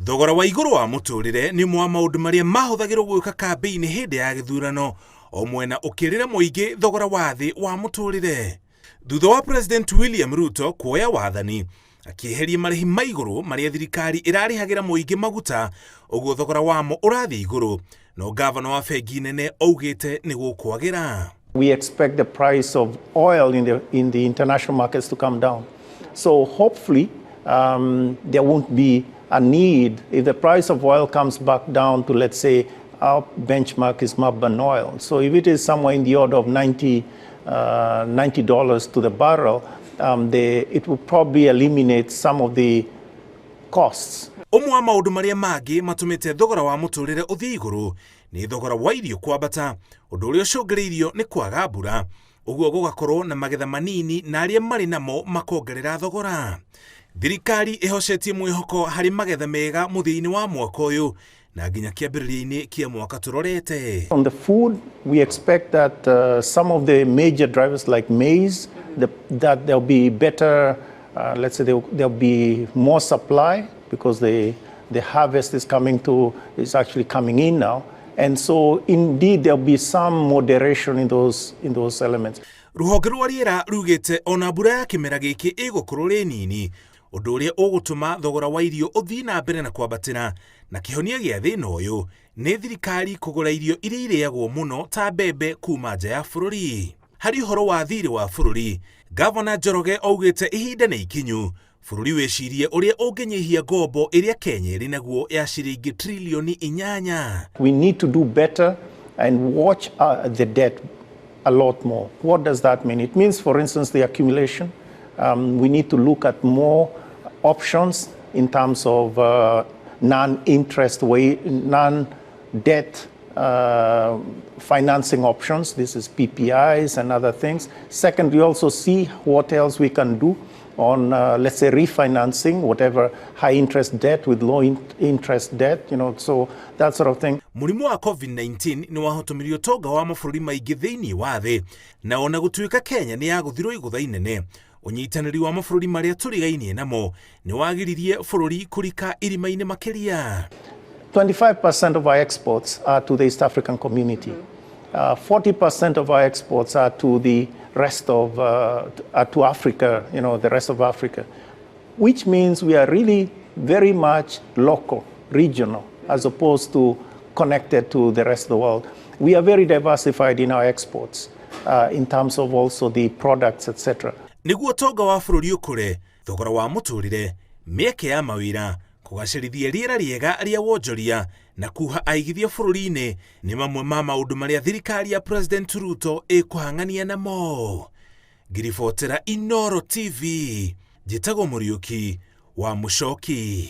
Thogora wa igũrũ wa mũtũrĩre nĩ mwa maũndũ marĩa mahũthagĩrwo gwĩka kambĩ-inĩ hĩndĩ ya gĩthurano, o mwena ũkĩrĩra mũingĩ thogora wa thĩ wa mũtũrĩre. Thutha wa President William Ruto kuoya wathani, akĩeheria marĩhi ma igũrũ marĩa thirikari ĩrarĩhagĩra mũingĩ maguta, ũguo thogora wamo ũrathiĩ igũrũ, no Ngabana wa bengi nene augĩte nĩ gũkwagĩra. We expect the price of oil in the international markets to come down. So hopefully there won't be a need if the price of oil comes back down to, let's say, our benchmark is Mabban oil. So if it is somewhere in the order of $90 to the barrel, it will probably eliminate some of the costs. Ũmwe wa maũndũ marĩa mangĩ matũmĩte thogora wa mũtũrĩre ũthiĩ igũrũ nĩ thogora wa irio kwambata, ũndũ ũrĩa ũcũngĩrĩirio nĩ kwaga mbura, ũguo gũgakorwo na magetha manini na arĩa marĩ namo makongerera thogora. Thirikari ĩhocetie mwĩhoko harĩ magetha mega mũthia-inĩ wa mwaka ũyũ na nginya kĩambĩrĩria-inĩ kĩa mwaka tũrorete. On the food, we expect that some of the major drivers like maize, that there'll be better, let's say there'll be more supply because the harvest is actually coming in now. And so indeed there'll be some moderation in those elements. Rũhonge rwa rĩera rugĩte ona mbura ya kĩmera gĩkĩ ĩgũkorwo rĩ nini, ũndũ ũrĩa ũgũtũma thogora wa irio ũthiĩ na mbere na kwambatĩra, na kĩhonia gĩa thĩna ũyũ nĩ thirikari kũgũra irio iria irĩagwo mũno ta mbembe kuma nja ya bũrũri. Harĩ ũhoro wa thirĩ wa bũrũri, Ngavana Njoroge augĩte ihinda nĩ ikinyu bũrũri wĩcirie ũrĩa ũngĩnyihia ngombo ĩrĩa Kenya ĩrĩ naguo ya ciringi trilioni 8. We need to do better and watch the debt a lot more. What does that mean? It means, for instance, the accumulation. We need to look at more options in terms of non-debt financing options. This is PPIs and other things. Second, we also see what else we can do on, let's say, refinancing whatever high interest debt with low interest debt, so that sort of thing. Mũrimũ wa COVID-19 nĩ wahotomirie ũtonga wa mabũrũri maingĩ thĩinĩ wa thĩ, na ona gũtuĩka Kenya nĩ yagũthirwo igũtha inene, ũnyitanĩri wa mabũrũri marĩa tũrigainie namo nĩ wagiririe bũrũri kũrika irima-inĩ makĩria. 25% of our exports are to the East African community. 40% of our exports are to the rest of to Africa, the rest of Africa, which means we are really very much local, regional, as opposed to connected to the rest of the world. We are very diversified in our exports in terms of also the products, etc. Nĩguo ũtonga wa bũrũri ũkũre, thogora wa mũtũrĩre, mĩeke ya mawĩra, kũgacĩrithia rĩera rĩega rĩa wonjoria na kuha aigithia bũrũri-inĩ nĩ mamwe ma maũndũ marĩa thirikari ya President Ruto ĩkũhang'ania namo. Ngiribotera Inooro TV, njĩtagwo Mũriũki wa Mũchoki.